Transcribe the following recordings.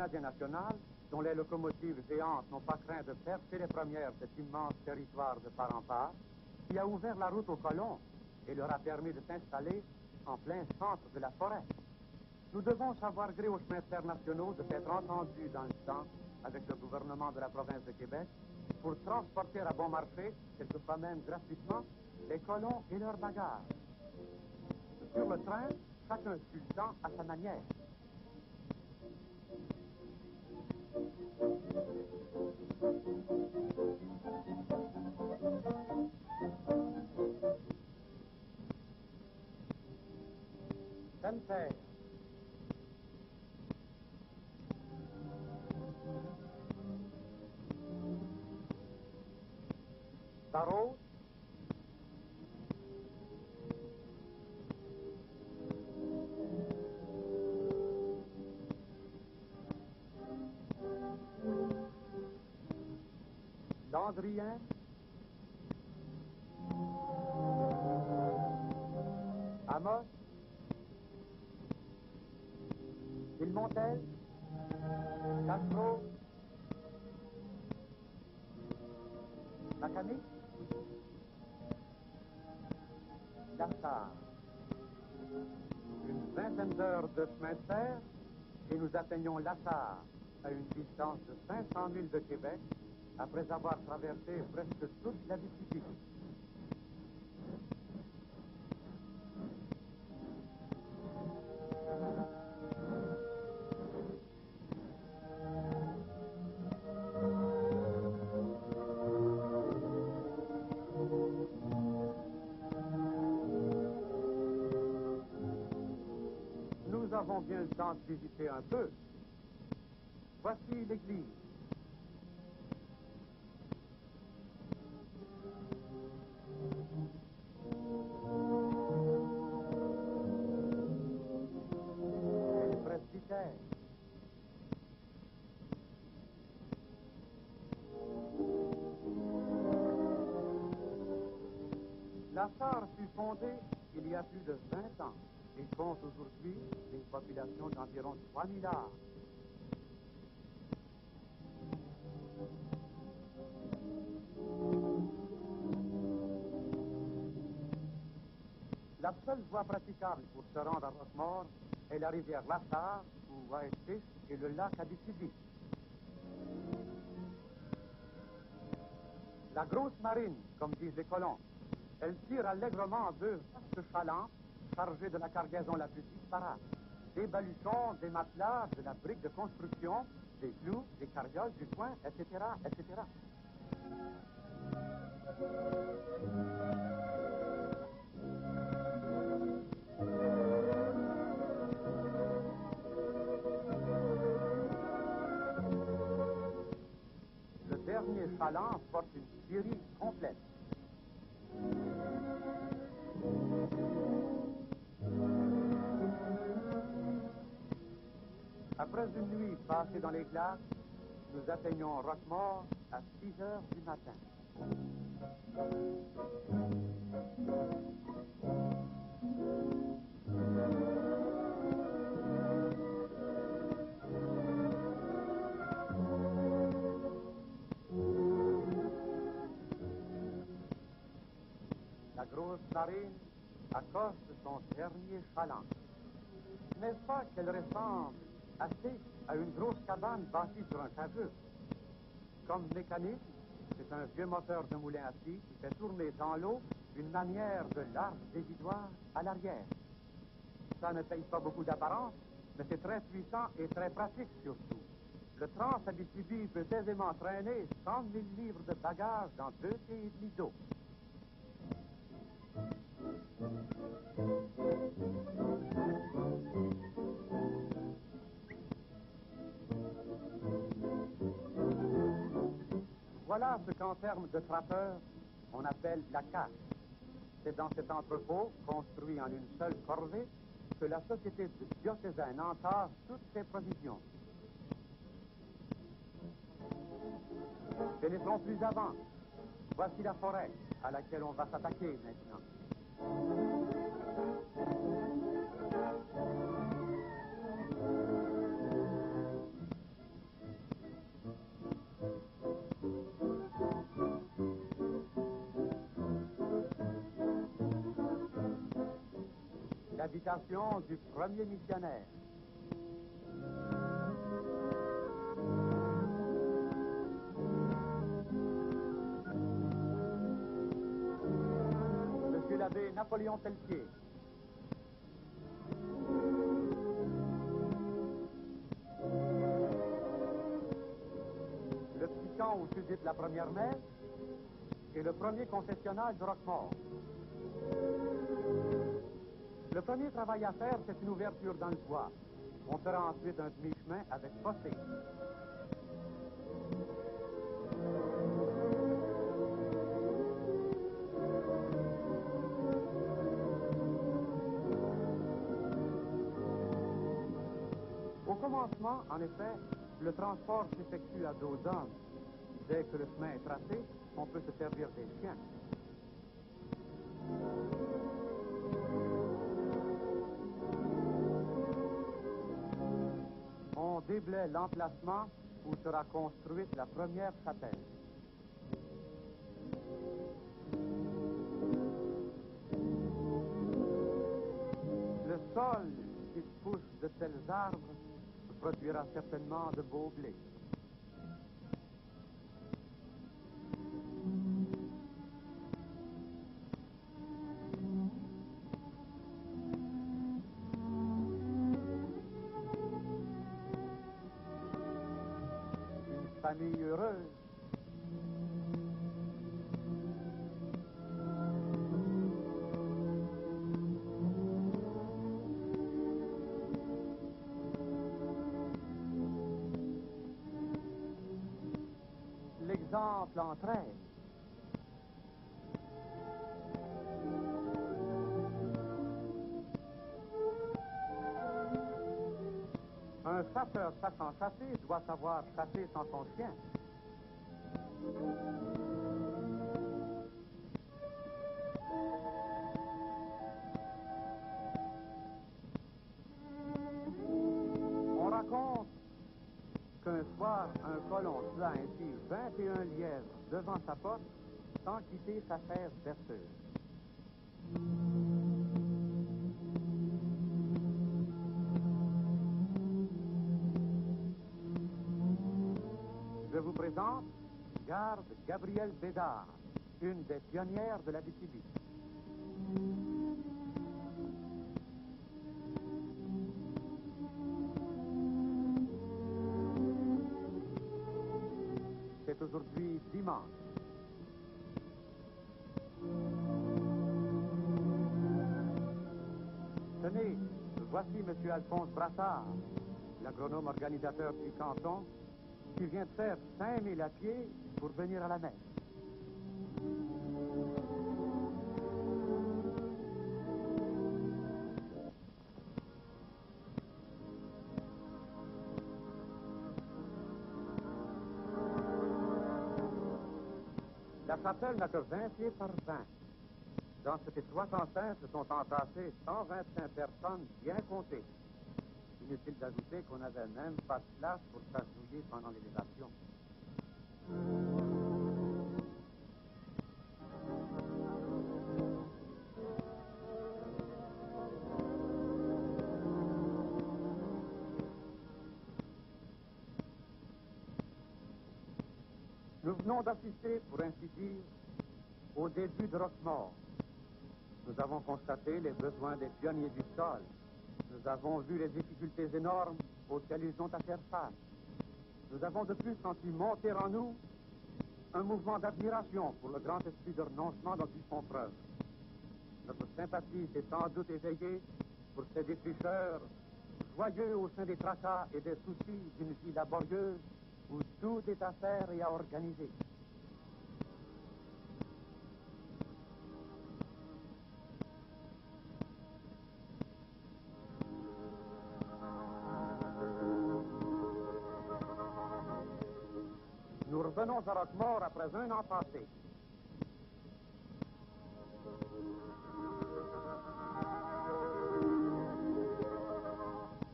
Canadien national, dont les locomotives géantes n'ont pas craint de percer les premières cet immense territoire de part en part, qui a ouvert la route aux colons et leur a permis de s'installer en plein centre de la forêt. Nous devons savoir gré aux chemins de fer nationaux de s'être entendus dans le temps avec le gouvernement de la province de Québec pour transporter à bon marché, quelquefois même gratuitement, les colons et leurs bagages. Sur le train, chacun fut le temps à sa manière. Sainte-Terre. Barreau. Landrien. Amos. Vilmontel. Castro. Macanic. Lassard. Une vingtaine d'heures de chemin de fer et nous atteignons Lassard à une distance de 500 milles de Québec après avoir traversé presque toute la Mississippi. Nous avons bien le temps de visiter un peu. Voici l'église. Et le presbytère. Lassard fut fondée il y a plus de 20 ans et compte aujourd'hui une population d'environ 3000 âmes. La seule voie praticable pour se rendre à Roquemort est la rivière Lassard ou Whitefish et le lac Abitibi. La grosse marine, comme disent les colons, elle tire allègrement deux vastes chalands chargés de la cargaison la plus disparate. Des baluchons, des matelas, de la brique de construction, des clous, des carrioles, du foin, etc., etc. Le dernier chaland porte une scierie complète. Après une nuit passée dans les glaces, nous atteignons Roquemort à 6 heures du matin. La grosse marine accoste son dernier chaland. N'est-ce pas qu'elle ressemble assez à une grosse cabane bâtie sur un cageux? Comme mécanique, c'est un vieux moteur de moulin à scie qui fait tourner dans l'eau une manière de large dévidoir à l'arrière. Ça ne paye pas beaucoup d'apparence, mais c'est très puissant et très pratique surtout. Le Trans-Abitibi peut aisément traîner 100 000 livres de bagages dans 2 pieds et demi d'eau. Voilà ce qu'en termes de trappeurs, on appelle la cache. C'est dans cet entrepôt, construit en une seule corvée, que la société diocésaine entasse toutes ses provisions. Pénétrons plus avant. Voici la forêt à laquelle on va s'attaquer maintenant. l'invitation du premier missionnaire. Monsieur l'abbé Napoléon Pelletier. Le petit camp où fut dite la première messe et le premier confessionnal de Roquemort. Le premier travail à faire, c'est une ouverture dans le bois. On fera ensuite un demi-chemin avec fossé. Au commencement, en effet, le transport s'effectue à dos d'hommes. Dès que le chemin est tracé, on peut se servir des chiens. On déblaye l'emplacement où sera construite la première chapelle. Le sol qui pousse de tels arbres produira certainement de beaux blés. Une famille heureuse. L'exemple entraîne. Un chasseur sachant chasser doit savoir chasser sans son chien. On raconte qu'un soir, un colon tua ainsi 21 lièvres devant sa porte sans quitter sa chaise berceuse. Je vous présente garde Gabrielle Bédard, une des pionnières de l'Abitibi. C'est aujourd'hui dimanche. Tenez, voici M. Alphonse Brassard, l'agronome organisateur du canton, qui vient de faire 5000 à pied pour venir à la messe. La chapelle n'a que 20 pieds par 20. Dans cette étroite enceinte sont entassées 125 personnes bien comptées. Inutile d'ajouter qu'on n'avait même pas de place pour s'agenouiller pendant l'élévation. Nous venons d'assister, pour ainsi dire, au début de Roquemort. Nous avons constaté les besoins des pionniers du sol. Nous avons vu les difficultés énormes auxquelles ils ont à faire face. Nous avons de plus senti monter en nous un mouvement d'admiration pour le grand esprit de renoncement dont ils font preuve. Notre sympathie s'est sans doute éveillée pour ces défricheurs joyeux au sein des tracas et des soucis d'une vie laborieuse où tout est à faire et à organiser. Nous revenons à Roquemort après un an passé.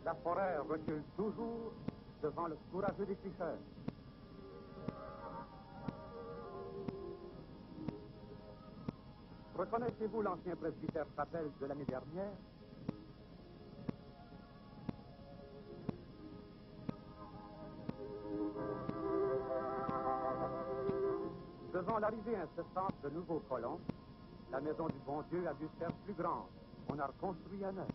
La forêt recule toujours devant le courageux défricheur. Reconnaissez-vous l'ancien presbytère Chapelle de l'année dernière? faisant l'arrivée incessante de nouveaux colons, la maison du bon Dieu a dû se faire plus grande. On a reconstruit à neuf.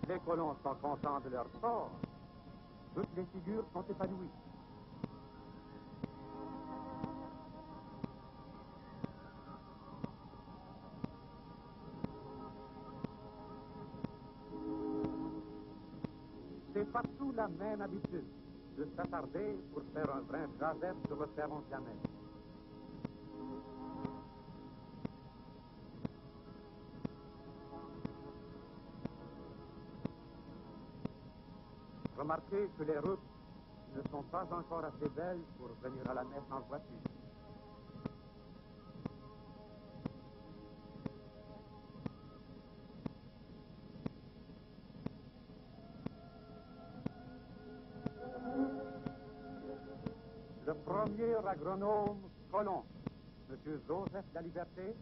Les colons sont contents de leur sort. Toutes les figures sont épanouies. C'est partout la même habitude de s'attarder pour faire un brin de jasette sur le perron de jamais. Remarquez que les routes ne sont pas encore assez belles pour venir à la messe en voiture. Le premier agronome colon, M. Joseph Laliberté,